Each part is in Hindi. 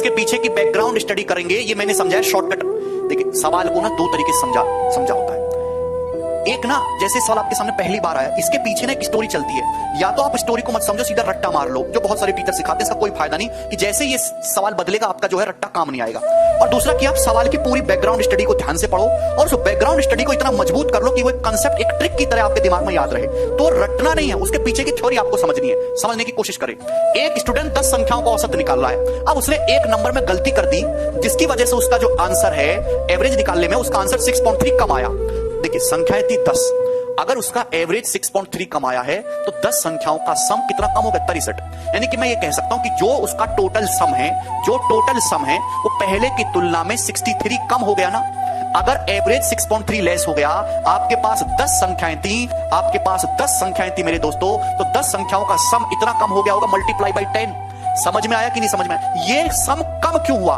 इसके पीछे की बैकग्राउंड स्टडी करेंगे। ये मैंने समझाया शॉर्टकट। देखिए सवाल को ना दो तरीके से समझा होता है। एक ना जैसे सवाल आपके सामने पहली बार आया, इसके पीछे ना एक स्टोरी चलती है। या तो आप स्टोरी को मत समझो, सीधा रट्टा मार लो, जो बहुत सारे टीचर सिखाते हैं। इसका कोई फायदा नहीं कि जैसे ये सवाल बदलेगा आपका जो है रट्टा काम नहीं आएगा। और दूसरा कि आप सवाल की पूरी बैकग्राउंड स्टडी को ध्यान से पढ़ो और उस बैकग्राउंड स्टडी को इतना मजबूत कर लो कि वो एक कंसेप्ट एक ट्रिक की तरह आपके दिमाग में याद रहे। तो रटना नहीं है, उसके पीछे की थ्योरी आपको समझनी है। समझने की कोशिश करें। एक स्टूडेंट 10 संख्याओं का औसत निकाल रहा है। अब उसने एक नंबर में गलती कर दी, जिसकी वजह से उसका जो आंसर है एवरेज निकालने में उसका आंसर 6.3 कम आया। देखिए संख्याएं थी 10, अगर उसका एवरेज 6.3 कम आया है तो 10 संख्याओं का सम कितना कम हो गया? 63। यानी कि मैं ये कह सकता हूं कि जो उसका टोटल सम है वो पहले की तुलना में 63 कम हो गया ना। अगर एवरेज 6.3 लेस हो गया, आपके पास 10 संख्याएं थी मेरे दोस्तों, तो 10 संख्याओं का सम इतना कम हो गया होगा, मल्टीप्लाई बाई 10। समझ में आया कि नहीं समझ में आया? ये सम कम क्यों हुआ?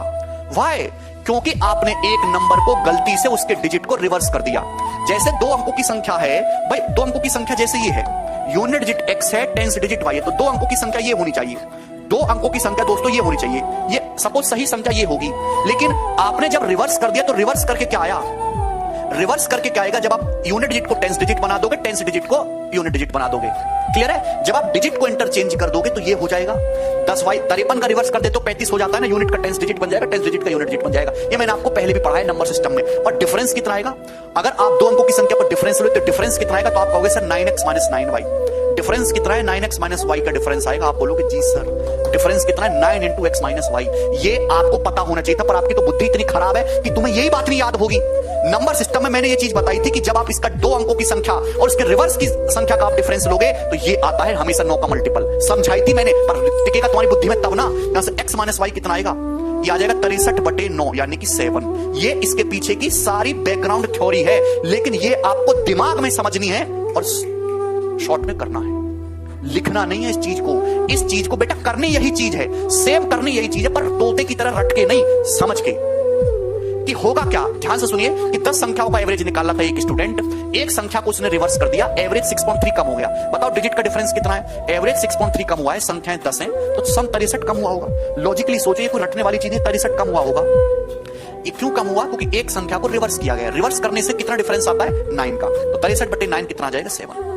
वाई? क्योंकि आपने एक नंबर को गलती से उसके डिजिट को रिवर्स कर दिया। जैसे 2 अंकों की संख्या है भाई, 2 अंकों की संख्या जैसे ये है, यूनिट डिजिट x है, टेंस डिजिट y है, तो 2 अंकों की संख्या ये होनी चाहिए। 2 अंकों की संख्या दोस्तों ये होनी चाहिए। ये सपोज सही संख्या ये होगी, लेकिन आपने जब रिवर्स कर दिया तो रिवर्स करके क्या आया? रिवर्स करके क्या आएगा? जब आप यूनिट डिजिट को टेंस डिजिट बना दोगे, टेंस डिजिट को यूनिट डिजिट बना दोगे। क्लियर है? जब आप डिजिट को इंटरचेंज कर दोगे तो ये हो जाएगा 10y। 53 का रिवर्स कर दे तो 35 हो जाता है ना, यूनिट का टेंस डिजिट बन जाएगा, टेंस डिजिट का यूनिट डिजिट बन जाएगा। ये मैंने आपको पहले भी पढ़ा है नंबर सिस्टम में। और डिफरेंस कितना आएगा? अगर आप 2 अंकों की संख्या पर डिफरेंस लो तो डिफरेंस कितना आएगा? तो आप कहोगे सर 9x - 9y। डिफरेंस कितना है? 9x - y का डिफरेंस आएगा। आप बोलोगे जी सर डिफरेंस कितना है? 9 × x - y। ये आपको पता होना चाहिए था, पर आपकी तो बुद्धि इतनी खराब है कि तुम्हें यही बात नहीं याद होगी। नंबर सिस्टम में मैंने ये चीज बताई थी कि जब आप इसका 2 अंकों की संख्या और उसके रिवर्स की संख्या का आप डिफरेंस लोगे तो ये आता है हमेशा 9 का मल्टीपल। समझाई थी मैंने, पर टिकेगा तुम्हारी बुद्धि में तब ना। यहां से x - y कितना आएगा? ये आ जाएगा 63/9 यानी कि 7। ये इसके पीछे की सारी बैकग्राउंड थ्योरी है, लेकिन ये आपको दिमाग में समझनी है और शॉर्ट में करना है, लिखना नहीं है इस चीज को। इस चीज को बेटा करनी यही चीज है, सेव करनी यही चीज है, पर तोते की तरह रट के नहीं, समझ के। कि होगा क्या? ध्यान से सुनिए कि 10 संख्याओं का एवरेज निकाला था एक स्टूडेंट, एक संख्या को उसने रिवर्स कर दिया, एवरेज 6.3 कम हो गया। बताओ डिजिट का डिफरेंस कितना है? एवरेज 6.3 कम हुआ है, संख्याएं 10 हैं, तो सम 63 कम हुआ होगा। लॉजिकली सोचिए, कोई रटने वाली चीज है, 63 कम हुआ होगा। ये क्यों कम हुआ? क्योंकि एक संख्या को रिवर्स किया गया। रिवर्स करने से कितना डिफरेंस आता है? 9 का। तो 63/9 कितना आ जाएगा? 7।